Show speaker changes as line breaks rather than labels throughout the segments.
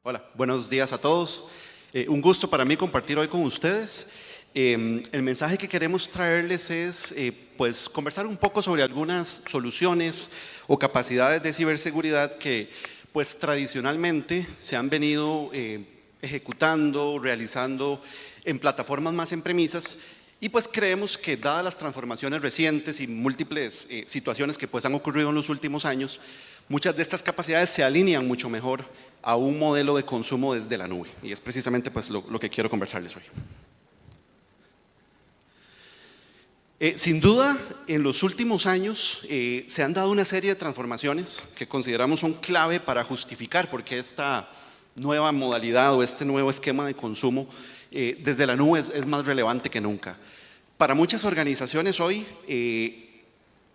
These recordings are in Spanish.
Hola, buenos días a todos. Un gusto para mí compartir hoy con ustedes. El mensaje que queremos traerles es pues conversar un poco sobre algunas soluciones o capacidades de ciberseguridad que pues tradicionalmente se han venido ejecutando, realizando en plataformas más en premisas. Y pues creemos que dadas las transformaciones recientes y múltiples situaciones que pues han ocurrido en los últimos años, muchas de estas capacidades se alinean mucho mejor a un modelo de consumo desde la nube. Y es precisamente pues lo que quiero conversarles hoy. Sin duda, en los últimos años se han dado una serie de transformaciones que consideramos son clave para justificar por qué esta nueva modalidad o este nuevo esquema de consumo desde la nube es más relevante que nunca. Para muchas organizaciones hoy,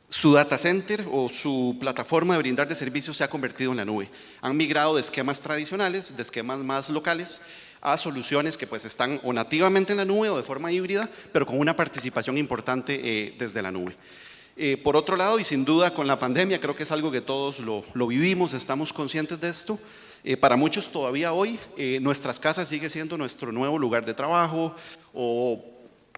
su data center o su plataforma de brindar de servicios se ha convertido en la nube. Han migrado de esquemas tradicionales, de esquemas más locales, a soluciones que pues están o nativamente en la nube o de forma híbrida, pero con una participación importante desde la nube. Por otro lado, y sin duda con la pandemia, creo que es algo que todos lo vivimos, estamos conscientes de esto. Para muchos todavía hoy, nuestras casas sigue siendo nuestro nuevo lugar de trabajo o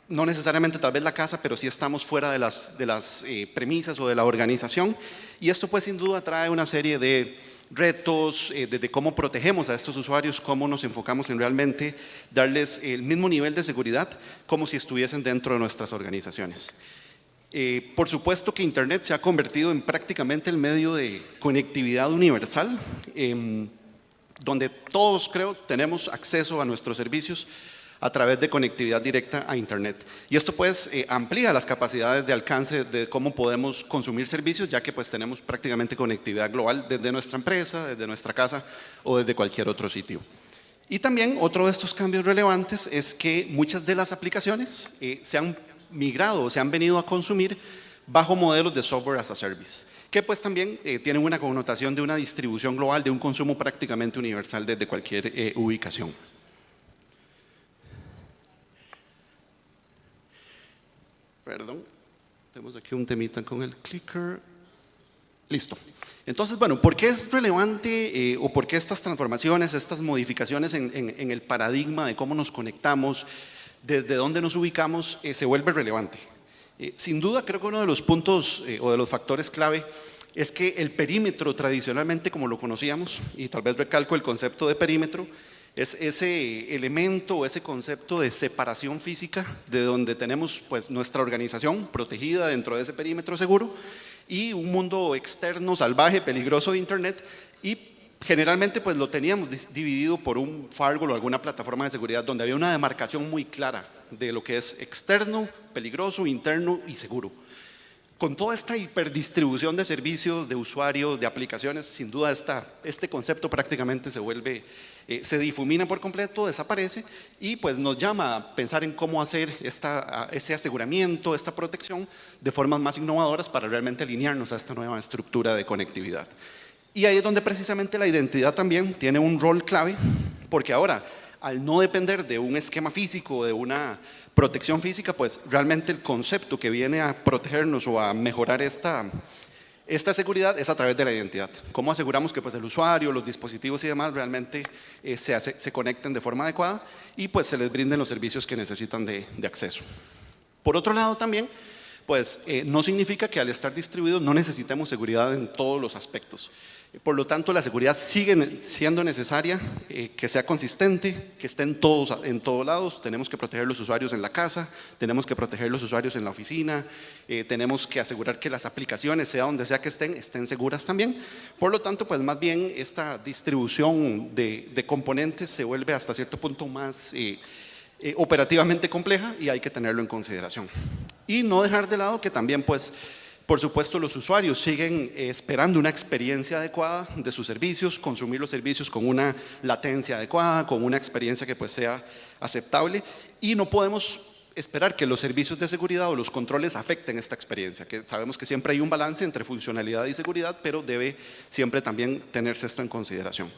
no necesariamente tal vez la casa, pero sí estamos fuera de las premisas o de la organización. Y esto pues sin duda trae una serie de retos, desde cómo protegemos a estos usuarios, cómo nos enfocamos en realmente darles el mismo nivel de seguridad como si estuviesen dentro de nuestras organizaciones. Por supuesto que Internet se ha convertido en prácticamente el medio de conectividad universal, donde todos creo tenemos acceso a nuestros servicios a través de conectividad directa a Internet. Y esto pues amplía las capacidades de alcance de cómo podemos consumir servicios, ya que pues tenemos prácticamente conectividad global desde nuestra empresa, desde nuestra casa o desde cualquier otro sitio. Y también otro de estos cambios relevantes es que muchas de las aplicaciones se han migrado o se han venido a consumir bajo modelos de software as a service, que pues también tienen una connotación de una distribución global, de un consumo prácticamente universal desde cualquier ubicación. Perdón, tenemos aquí un temita con el clicker. Listo. Entonces, bueno, ¿por qué es relevante o por qué estas transformaciones, estas modificaciones en el paradigma de cómo nos conectamos, desde dónde nos ubicamos, se vuelve relevante? Sin duda, creo que uno de los puntos o de los factores clave es que el perímetro tradicionalmente como lo conocíamos, y tal vez recalco el concepto de perímetro, es ese elemento o ese concepto de separación física de donde tenemos pues nuestra organización protegida dentro de ese perímetro seguro y un mundo externo, salvaje, peligroso de Internet, y generalmente pues lo teníamos dividido por un firewall o alguna plataforma de seguridad donde había una demarcación muy clara de lo que es externo, peligroso, interno y seguro. Con toda esta hiperdistribución de servicios, de usuarios, de aplicaciones, sin duda este concepto prácticamente se vuelve, se difumina por completo, desaparece y pues nos llama a pensar en cómo hacer ese aseguramiento, esta protección de formas más innovadoras para realmente alinearnos a esta nueva estructura de conectividad. Y ahí es donde precisamente la identidad también tiene un rol clave, porque ahora, al no depender de un esquema físico, de una protección física, pues realmente el concepto que viene a protegernos o a mejorar esta seguridad es a través de la identidad. ¿Cómo aseguramos que pues, el usuario, los dispositivos y demás realmente se conecten de forma adecuada y pues se les brinden los servicios que necesitan de acceso? Por otro lado también, pues no significa que al estar distribuidos no necesitemos seguridad en todos los aspectos. Por lo tanto, la seguridad sigue siendo necesaria, que sea consistente, que esté en todos lados. Tenemos que proteger los usuarios en la casa, tenemos que proteger los usuarios en la oficina, tenemos que asegurar que las aplicaciones, sea donde sea que estén seguras también. Por lo tanto, pues más bien esta distribución de componentes se vuelve hasta cierto punto más operativamente compleja y hay que tenerlo en consideración. Y no dejar de lado que también pues por supuesto, los usuarios siguen esperando una experiencia adecuada de sus servicios, consumir los servicios con una latencia adecuada, con una experiencia que pues sea aceptable y no podemos esperar que los servicios de seguridad o los controles afecten esta experiencia, que sabemos que siempre hay un balance entre funcionalidad y seguridad, pero debe siempre también tenerse esto en consideración.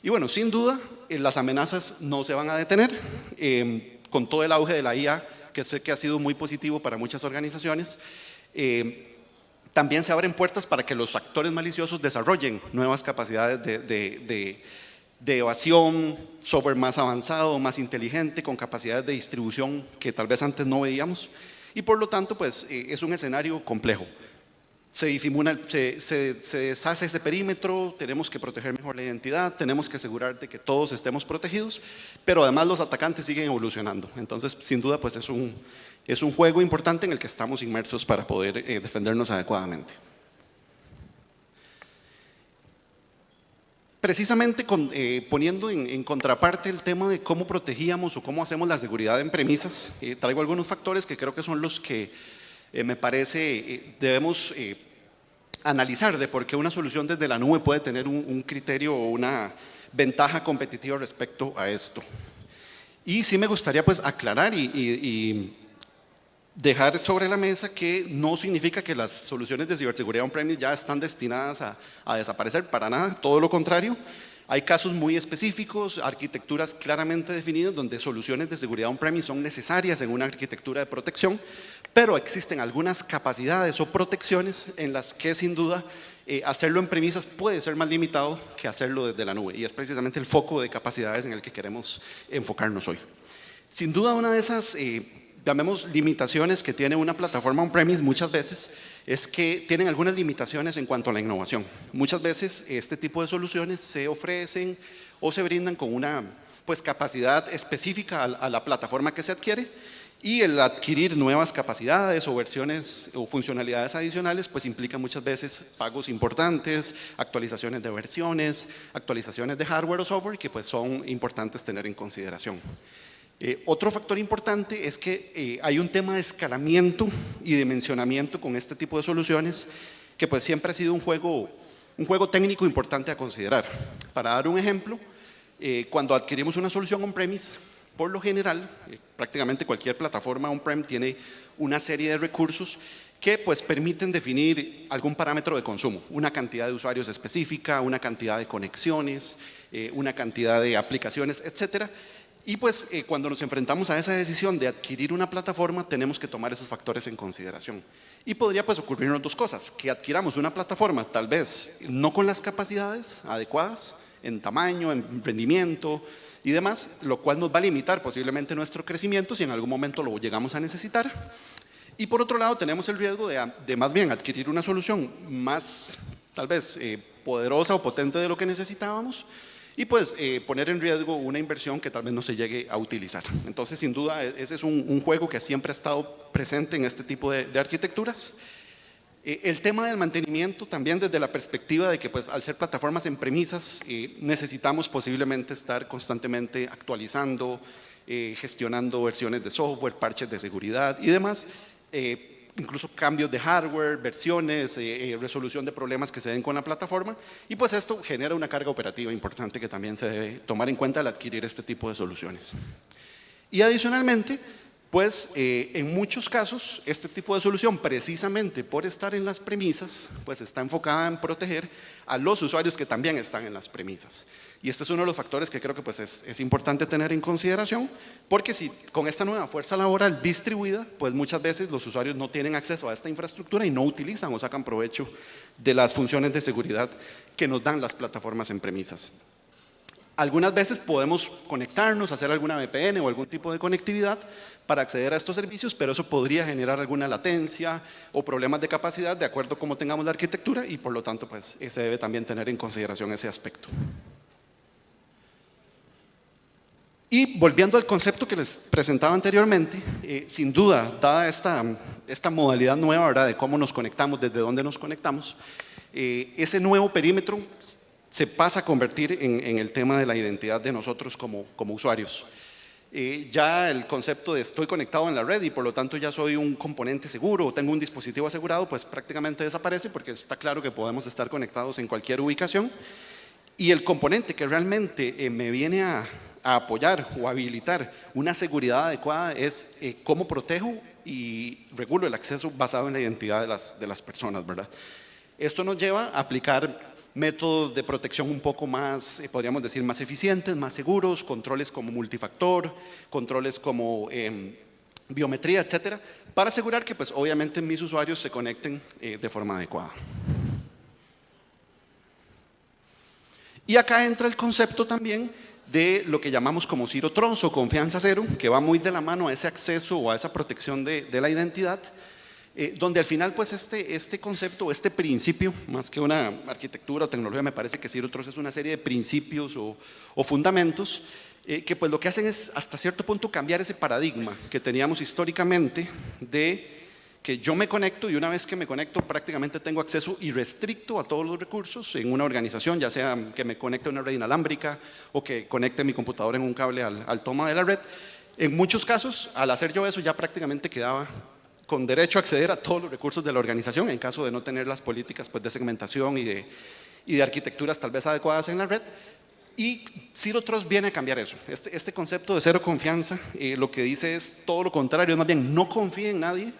Y bueno, sin duda, las amenazas no se van a detener, con todo el auge de la IA, que sé que ha sido muy positivo para muchas organizaciones, también se abren puertas para que los actores maliciosos desarrollen nuevas capacidades de evasión, software más avanzado, más inteligente, con capacidades de distribución que tal vez antes no veíamos, y por lo tanto pues es un escenario complejo. Se disimula, se deshace ese perímetro, tenemos que proteger mejor la identidad, tenemos que asegurar de que todos estemos protegidos, pero además los atacantes siguen evolucionando. Entonces, sin duda, pues es un juego importante en el que estamos inmersos para poder defendernos adecuadamente. Precisamente poniendo en contraparte el tema de cómo protegíamos o cómo hacemos la seguridad en premisas, traigo algunos factores que creo que son los que me parece debemos analizar de por qué una solución desde la nube puede tener un criterio o una ventaja competitiva respecto a esto. Y sí me gustaría pues aclarar y dejar sobre la mesa que no significa que las soluciones de ciberseguridad on-premise ya están destinadas a desaparecer, para nada, todo lo contrario. Hay casos muy específicos, arquitecturas claramente definidas donde soluciones de seguridad on-premise son necesarias en una arquitectura de protección, pero existen algunas capacidades o protecciones en las que sin duda hacerlo en premisas puede ser más limitado que hacerlo desde la nube, y es precisamente el foco de capacidades en el que queremos enfocarnos hoy. Sin duda una de esas llamemos limitaciones que tiene una plataforma on-premise muchas veces es que tienen algunas limitaciones en cuanto a la innovación. Muchas veces este tipo de soluciones se ofrecen o se brindan con una pues, capacidad específica a la plataforma que se adquiere, y el adquirir nuevas capacidades o versiones o funcionalidades adicionales pues implica muchas veces pagos importantes, actualizaciones de versiones, actualizaciones de hardware o software que pues son importantes tener en consideración. Otro factor importante es que hay un tema de escalamiento y dimensionamiento con este tipo de soluciones que pues siempre ha sido un juego técnico importante a considerar. Para dar un ejemplo, cuando adquirimos una solución on-premise, por lo general, prácticamente cualquier plataforma on-prem tiene una serie de recursos que pues permiten definir algún parámetro de consumo, una cantidad de usuarios específica, una cantidad de conexiones, una cantidad de aplicaciones, etcétera. Y pues cuando nos enfrentamos a esa decisión de adquirir una plataforma tenemos que tomar esos factores en consideración. Y podría pues ocurrirnos dos cosas, que adquiramos una plataforma tal vez no con las capacidades adecuadas en tamaño, en rendimiento y demás, lo cual nos va a limitar posiblemente nuestro crecimiento si en algún momento lo llegamos a necesitar. Y por otro lado tenemos el riesgo de más bien adquirir una solución más tal vez poderosa o potente de lo que necesitábamos, y pues poner en riesgo una inversión que tal vez no se llegue a utilizar. Entonces, sin duda, ese es un juego que siempre ha estado presente en este tipo de arquitecturas. El tema del mantenimiento también desde la perspectiva de que pues, al ser plataformas en premisas necesitamos posiblemente estar constantemente actualizando, gestionando versiones de software, parches de seguridad y demás, incluso cambios de hardware, versiones, resolución de problemas que se den con la plataforma, y pues esto genera una carga operativa importante que también se debe tomar en cuenta al adquirir este tipo de soluciones. Y adicionalmente, pues en muchos casos este tipo de solución, precisamente por estar en las premisas, pues está enfocada en proteger a los usuarios que también están en las premisas. Y este es uno de los factores que creo que pues es importante tener en consideración, porque si con esta nueva fuerza laboral distribuida, pues muchas veces los usuarios no tienen acceso a esta infraestructura y no utilizan o sacan provecho de las funciones de seguridad que nos dan las plataformas en premisas. Algunas veces podemos conectarnos, hacer alguna VPN o algún tipo de conectividad para acceder a estos servicios, pero eso podría generar alguna latencia o problemas de capacidad de acuerdo a cómo tengamos la arquitectura, y por lo tanto pues, se debe también tener en consideración ese aspecto. Y volviendo al concepto que les presentaba anteriormente, sin duda, dada esta modalidad nueva, ¿verdad?, de cómo nos conectamos, desde dónde nos conectamos, ese nuevo perímetro se pasa a convertir en el tema de la identidad de nosotros como usuarios. Ya el concepto de estoy conectado en la red y por lo tanto ya soy un componente seguro o tengo un dispositivo asegurado, pues prácticamente desaparece, porque está claro que podemos estar conectados en cualquier ubicación. Y el componente que realmente me viene a apoyar o habilitar una seguridad adecuada es cómo protejo y regulo el acceso basado en la identidad de las personas, ¿verdad? Esto nos lleva a aplicar métodos de protección un poco más, podríamos decir, más eficientes, más seguros, controles como multifactor, controles como biometría, etcétera, para asegurar que pues obviamente mis usuarios se conecten de forma adecuada. Y acá entra el concepto también de lo que llamamos como Zero Trust o confianza cero, que va muy de la mano a ese acceso o a esa protección de la identidad, donde al final pues este concepto, este principio, más que una arquitectura o tecnología, me parece que Zero Trust es una serie de principios o fundamentos que pues lo que hacen es hasta cierto punto cambiar ese paradigma que teníamos históricamente de que yo me conecto y una vez que me conecto prácticamente tengo acceso irrestricto a todos los recursos en una organización, ya sea que me conecte a una red inalámbrica o que conecte mi computadora en un cable al toma de la red. En muchos casos, al hacer yo eso, ya prácticamente quedaba con derecho a acceder a todos los recursos de la organización en caso de no tener las políticas pues, de segmentación y de arquitecturas tal vez adecuadas en la red. Y Zero Trust viene a cambiar eso. Este concepto de cero confianza lo que dice es todo lo contrario, es más bien no confíe en nadie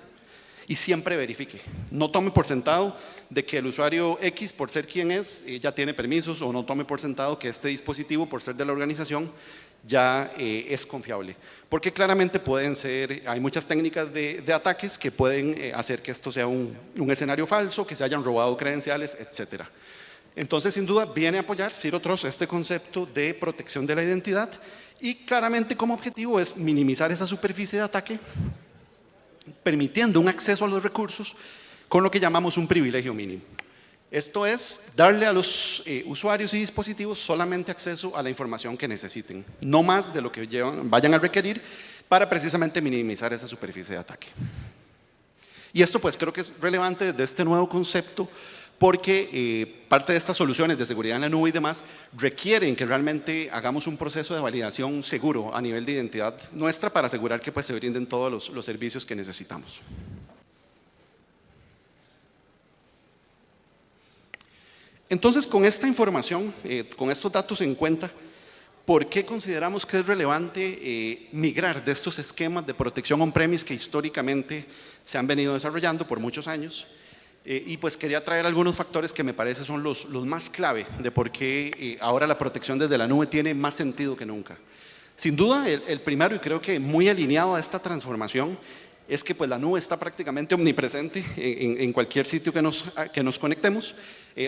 y siempre verifique. No tome por sentado de que el usuario X, por ser quien es, ya tiene permisos, o no tome por sentado que este dispositivo, por ser de la organización, ya es confiable. Porque claramente pueden ser, hay muchas técnicas de ataques que pueden hacer que esto sea un escenario falso, que se hayan robado credenciales, etcétera. Entonces, sin duda, viene a apoyar Zero Trust este concepto de protección de la identidad y claramente como objetivo es minimizar esa superficie de ataque, permitiendo un acceso a los recursos con lo que llamamos un privilegio mínimo. Esto es darle a los usuarios y dispositivos solamente acceso a la información que necesiten, no más de lo que vayan a requerir para precisamente minimizar esa superficie de ataque. Y esto pues creo que es relevante de este nuevo concepto porque parte de estas soluciones de seguridad en la nube y demás requieren que realmente hagamos un proceso de validación seguro a nivel de identidad nuestra para asegurar que pues, se brinden todos los servicios que necesitamos. Entonces, con esta información, con estos datos en cuenta, ¿por qué consideramos que es relevante migrar de estos esquemas de protección on-premise que históricamente se han venido desarrollando por muchos años? Y pues quería traer algunos factores que me parece son los más clave de por qué ahora la protección desde la nube tiene más sentido que nunca. Sin duda, el primero, y creo que muy alineado a esta transformación, es que pues, la nube está prácticamente omnipresente en cualquier sitio que nos conectemos.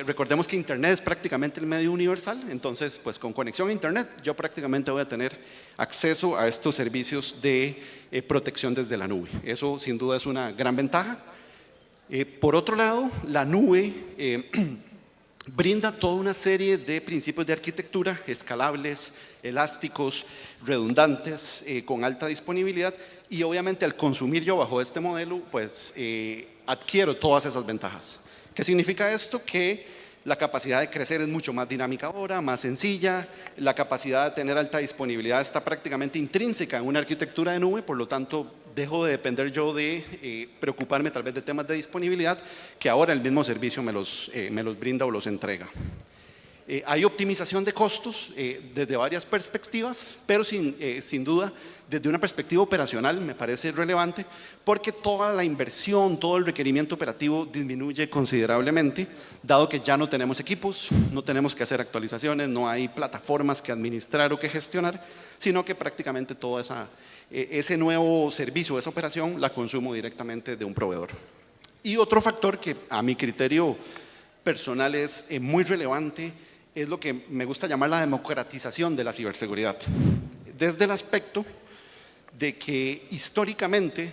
Recordemos que Internet es prácticamente el medio universal, entonces pues con conexión a Internet yo prácticamente voy a tener acceso a estos servicios de protección desde la nube. Eso sin duda es una gran ventaja. Por otro lado, la nube brinda toda una serie de principios de arquitectura escalables, elásticos, redundantes, con alta disponibilidad y obviamente al consumir yo bajo este modelo, pues adquiero todas esas ventajas. ¿Qué significa esto? Que la capacidad de crecer es mucho más dinámica ahora, más sencilla, la capacidad de tener alta disponibilidad está prácticamente intrínseca en una arquitectura de nube, por lo tanto dejo de depender yo de preocuparme tal vez de temas de disponibilidad que ahora el mismo servicio me los brinda o los entrega. Hay optimización de costos desde varias perspectivas, pero sin duda desde una perspectiva operacional me parece relevante porque toda la inversión, todo el requerimiento operativo disminuye considerablemente, dado que ya no tenemos equipos, no tenemos que hacer actualizaciones, no hay plataformas que administrar o que gestionar, sino que prácticamente todo ese nuevo servicio, esa operación, la consumo directamente de un proveedor. Y otro factor que a mi criterio personal es muy relevante es lo que me gusta llamar la democratización de la ciberseguridad. Desde el aspecto de que históricamente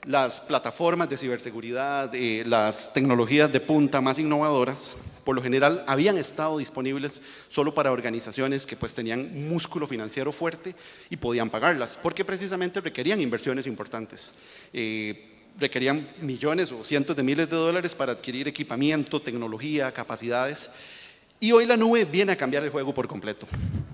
las plataformas de ciberseguridad, las tecnologías de punta más innovadoras, por lo general habían estado disponibles solo para organizaciones que pues tenían un músculo financiero fuerte y podían pagarlas, porque precisamente requerían inversiones importantes. Requerían millones o cientos de miles de dólares para adquirir equipamiento, tecnología, capacidades. Y hoy la nube viene a cambiar el juego por completo.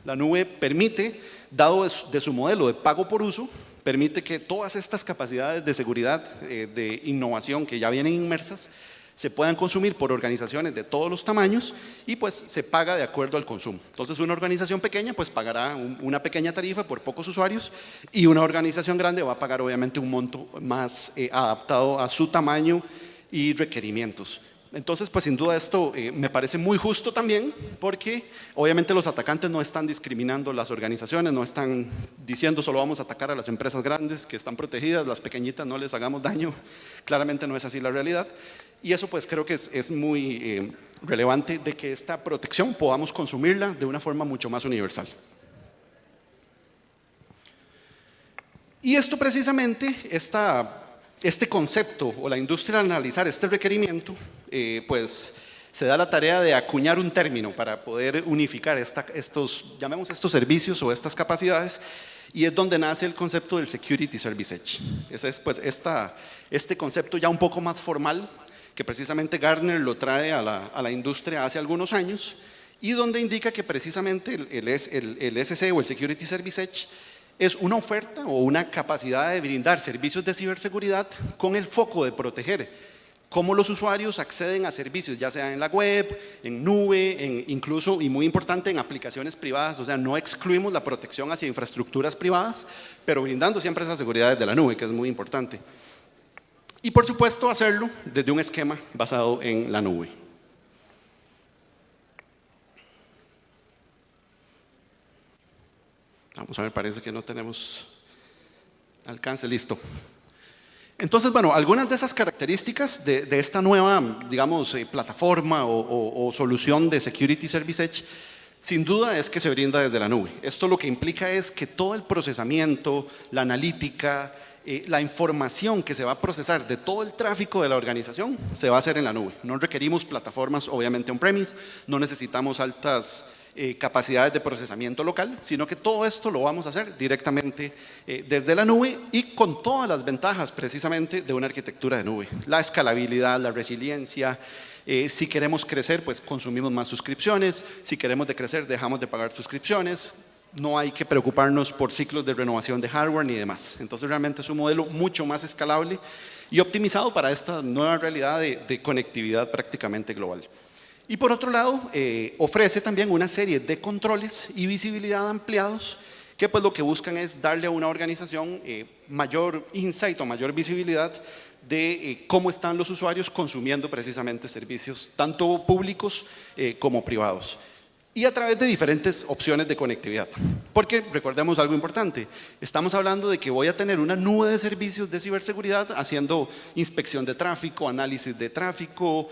La nube permite, dado de su modelo de pago por uso, permite que todas estas capacidades de seguridad, de innovación que ya vienen inmersas, se puedan consumir por organizaciones de todos los tamaños y pues se paga de acuerdo al consumo. Entonces una organización pequeña pues pagará una pequeña tarifa por pocos usuarios y una organización grande va a pagar obviamente un monto más adaptado a su tamaño y requerimientos. Entonces, pues sin duda esto me parece muy justo también porque obviamente los atacantes no están discriminando las organizaciones, no están diciendo solo vamos a atacar a las empresas grandes que están protegidas, las pequeñitas no les hagamos daño, claramente no es así la realidad. Y eso pues creo que es muy relevante de que esta protección podamos consumirla de una forma mucho más universal. Y esto precisamente, este concepto o la industria al analizar este requerimiento, pues se da la tarea de acuñar un término para poder unificar llamemos estos servicios o estas capacidades, y es donde nace el concepto del Security Service Edge. Ese es pues este concepto ya un poco más formal, que precisamente Gartner lo trae a la industria hace algunos años, y donde indica que precisamente el SC o el Security Service Edge es una oferta o una capacidad de brindar servicios de ciberseguridad con el foco de proteger cómo los usuarios acceden a servicios, ya sea en la web, en nube, incluso, y muy importante, en aplicaciones privadas. O sea, no excluimos la protección hacia infraestructuras privadas, pero brindando siempre esa seguridad desde la nube, que es muy importante. Y por supuesto hacerlo desde un esquema basado en la nube. Vamos a ver, parece que no tenemos alcance, listo. Entonces, bueno, algunas de esas características de esta nueva, digamos, plataforma o solución de Security Service Edge, sin duda es que se brinda desde la nube. Esto lo que implica es que todo el procesamiento, la analítica, la información que se va a procesar de todo el tráfico de la organización se va a hacer en la nube. No requerimos plataformas, obviamente, on-premise, no necesitamos altas capacidades de procesamiento local, sino que todo esto lo vamos a hacer directamente desde la nube y con todas las ventajas precisamente de una arquitectura de nube. La escalabilidad, la resiliencia. Si queremos crecer, pues consumimos más suscripciones. Si queremos decrecer, dejamos de pagar suscripciones. No hay que preocuparnos por ciclos de renovación de hardware ni demás. Entonces realmente es un modelo mucho más escalable y optimizado para esta nueva realidad de conectividad prácticamente global. Y por otro lado, ofrece también una serie de controles y visibilidad ampliados que pues lo que buscan es darle a una organización mayor insight o mayor visibilidad de cómo están los usuarios consumiendo precisamente servicios tanto públicos como privados. Y a través de diferentes opciones de conectividad. Porque recordemos algo importante, estamos hablando de que voy a tener una nube de servicios de ciberseguridad haciendo inspección de tráfico, análisis de tráfico,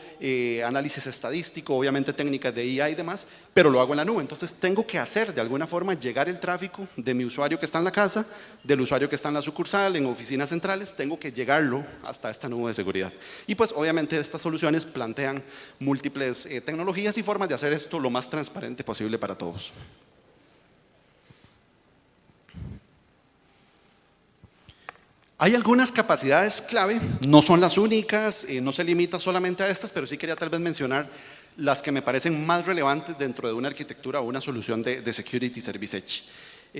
análisis estadístico, obviamente técnicas de IA y demás, pero lo hago en la nube. Entonces tengo que hacer de alguna forma llegar el tráfico de mi usuario que está en la casa, del usuario que está en la sucursal, en oficinas centrales, tengo que llegarlo hasta esta nube de seguridad. Y pues obviamente estas soluciones plantean múltiples tecnologías y formas de hacer esto lo más transparente posible para todos. Hay algunas capacidades clave, no son las únicas, no se limita solamente a estas, pero sí quería tal vez mencionar las que me parecen más relevantes dentro de una arquitectura o una solución de Security Service Edge.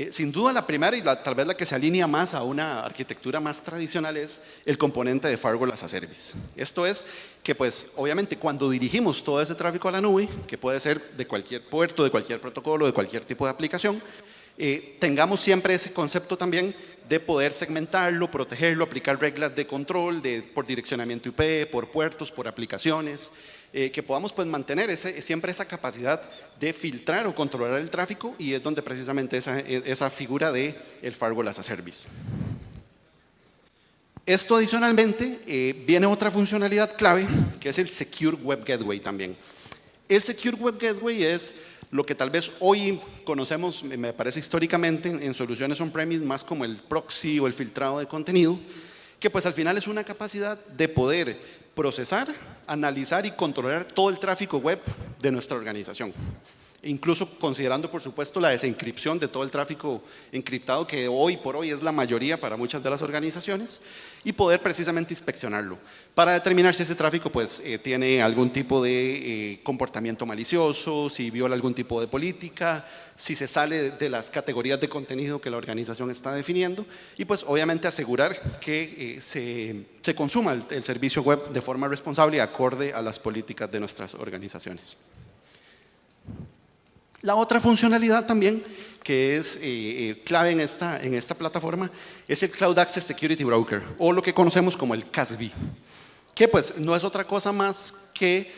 Sin duda la primera y tal vez la que se alinea más a una arquitectura más tradicional es el componente de Firewall as a Service. Esto es que pues obviamente cuando dirigimos todo ese tráfico a la nube, que puede ser de cualquier puerto, de cualquier protocolo, de cualquier tipo de aplicación, tengamos siempre ese concepto también de poder segmentarlo, protegerlo, aplicar reglas de control por direccionamiento IP, por puertos, por aplicaciones, que podamos pues mantener siempre esa capacidad de filtrar o controlar el tráfico, y es donde precisamente esa figura de el Firewall as a Service. Esto adicionalmente viene otra funcionalidad clave que es el Secure Web Gateway también. El Secure Web Gateway es lo que tal vez hoy conocemos, me parece históricamente, en soluciones on-premise más como el proxy o el filtrado de contenido, que pues al final es una capacidad de poder procesar, analizar y controlar todo el tráfico web de nuestra organización. Incluso considerando, por supuesto, la desencripción de todo el tráfico encriptado que hoy por hoy es la mayoría para muchas de las organizaciones, y poder precisamente inspeccionarlo para determinar si ese tráfico pues, tiene algún tipo de comportamiento malicioso, si viola algún tipo de política, si se sale de las categorías de contenido que la organización está definiendo, y pues obviamente asegurar que se consuma el servicio web de forma responsable y acorde a las políticas de nuestras organizaciones. La otra funcionalidad también que es clave en esta plataforma es el Cloud Access Security Broker, o lo que conocemos como el CASB, que pues no es otra cosa más que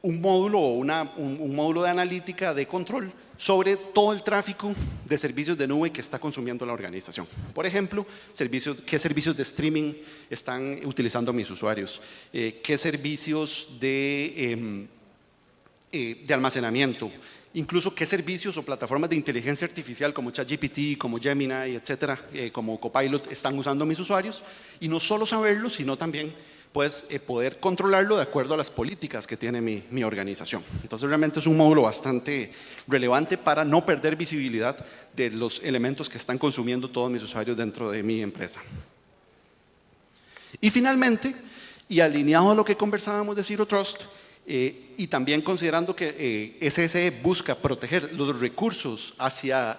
un módulo o un módulo de analítica de control sobre todo el tráfico de servicios de nube que está consumiendo la organización. Por ejemplo, qué servicios de streaming están utilizando mis usuarios, qué servicios de almacenamiento, incluso qué servicios o plataformas de inteligencia artificial como ChatGPT, como Gemini, etcétera, como Copilot están usando mis usuarios, y no solo saberlo, sino también pues, poder controlarlo de acuerdo a las políticas que tiene mi organización. Entonces realmente es un módulo bastante relevante para no perder visibilidad de los elementos que están consumiendo todos mis usuarios dentro de mi empresa. Y finalmente, y alineado a lo que conversábamos de Zero Trust, y también considerando que SSE busca proteger los recursos hacia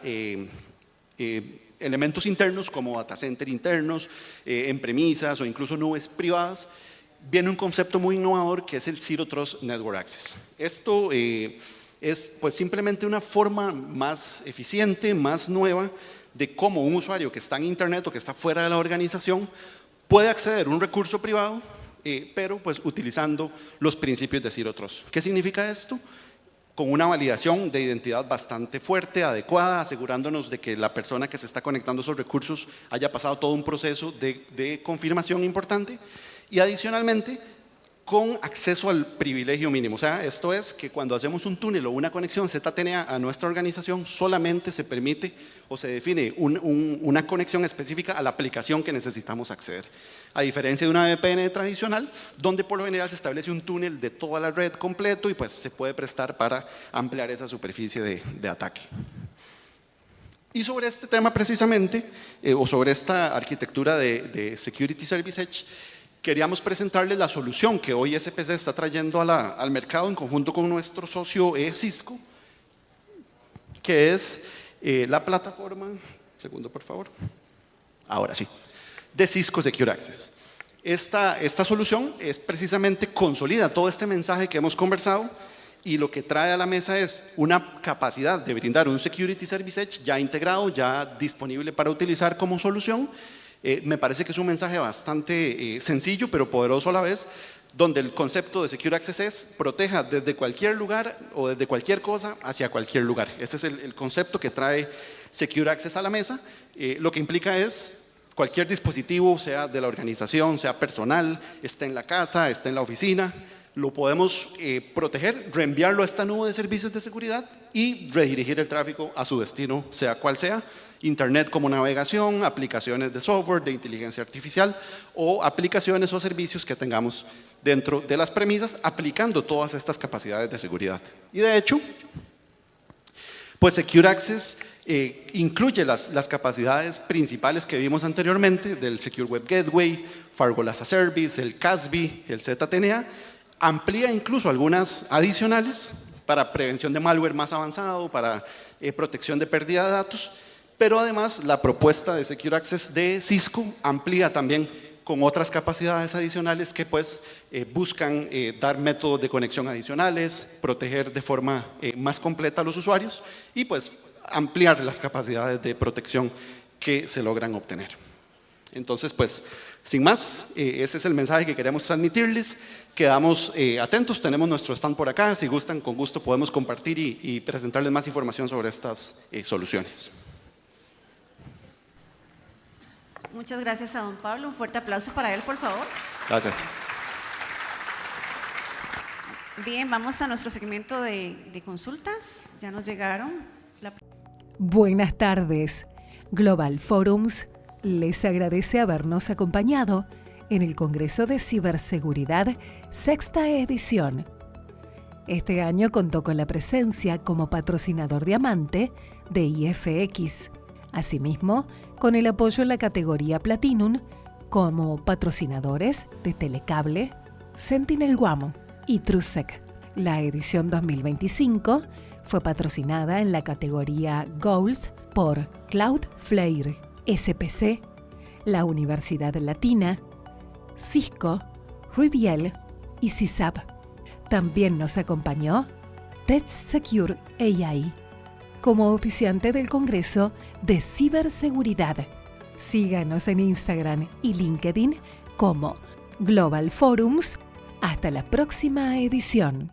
elementos internos como data center internos, en premisas o incluso nubes privadas, viene un concepto muy innovador que es el Zero Trust Network Access. Esto es pues simplemente una forma más eficiente, más nueva de cómo un usuario que está en internet o que está fuera de la organización puede acceder a un recurso privado, pero pues utilizando los principios de Zero Trust. ¿Qué significa esto? Con una validación de identidad bastante fuerte, adecuada, asegurándonos de que la persona que se está conectando a esos recursos haya pasado todo un proceso de confirmación importante, y adicionalmente con acceso al privilegio mínimo. O sea, esto es que cuando hacemos un túnel o una conexión ZTNA a nuestra organización, solamente se permite o se define una conexión específica a la aplicación que necesitamos acceder. A diferencia de una VPN tradicional, donde por lo general se establece un túnel de toda la red completo y pues se puede prestar para ampliar esa superficie de ataque. Y sobre este tema precisamente, o sobre esta arquitectura de Security Service Edge, queríamos presentarles la solución que hoy SPC está trayendo al mercado en conjunto con nuestro socio Cisco, que es la plataforma, segundo por favor, ahora sí, de Cisco Secure Access. Esta solución es precisamente consolida todo este mensaje que hemos conversado y lo que trae a la mesa es una capacidad de brindar un Security Service Edge ya integrado, ya disponible para utilizar como solución. Me parece que es un mensaje bastante sencillo pero poderoso a la vez, donde el concepto de Secure Access es proteja desde cualquier lugar o desde cualquier cosa hacia cualquier lugar. Este es el concepto que trae Secure Access a la mesa. Lo que implica es cualquier dispositivo, sea de la organización, sea personal, esté en la casa, esté en la oficina, lo podemos proteger, reenviarlo a esta nube de servicios de seguridad y redirigir el tráfico a su destino, sea cual sea. Internet como navegación, aplicaciones de software, de inteligencia artificial o aplicaciones o servicios que tengamos dentro de las premisas aplicando todas estas capacidades de seguridad. Y de hecho, pues Secure Access incluye las capacidades principales que vimos anteriormente del Secure Web Gateway, Firewall as a Service, el CASB, el ZTNA, amplía incluso algunas adicionales para prevención de malware más avanzado, para protección de pérdida de datos. Pero además la propuesta de Secure Access de Cisco amplía también con otras capacidades adicionales que pues buscan dar métodos de conexión adicionales, proteger de forma más completa a los usuarios y pues ampliar las capacidades de protección que se logran obtener. Entonces pues sin más, ese es el mensaje que queremos transmitirles. Quedamos atentos, tenemos nuestro stand por acá, si gustan con gusto podemos compartir y presentarles más información sobre estas soluciones.
Muchas gracias a don Pablo. Un fuerte aplauso para él, por favor.
Gracias.
Bien, vamos a nuestro segmento de consultas. Ya nos llegaron.
Buenas tardes. Global Forums les agradece habernos acompañado en el Congreso de Ciberseguridad, sexta edición. Este año contó con la presencia como patrocinador diamante de IFX. Asimismo, con el apoyo en la categoría Platinum como patrocinadores de Telecable, Sentinel One y TrueSec. La edición 2025 fue patrocinada en la categoría Gold por Cloudflare, SPC, la Universidad Latina, Cisco, Riviel y CISAP. También nos acompañó TechSecure AI como oficiante del Congreso de Ciberseguridad. Síganos en Instagram y LinkedIn como Global Forums. Hasta la próxima edición.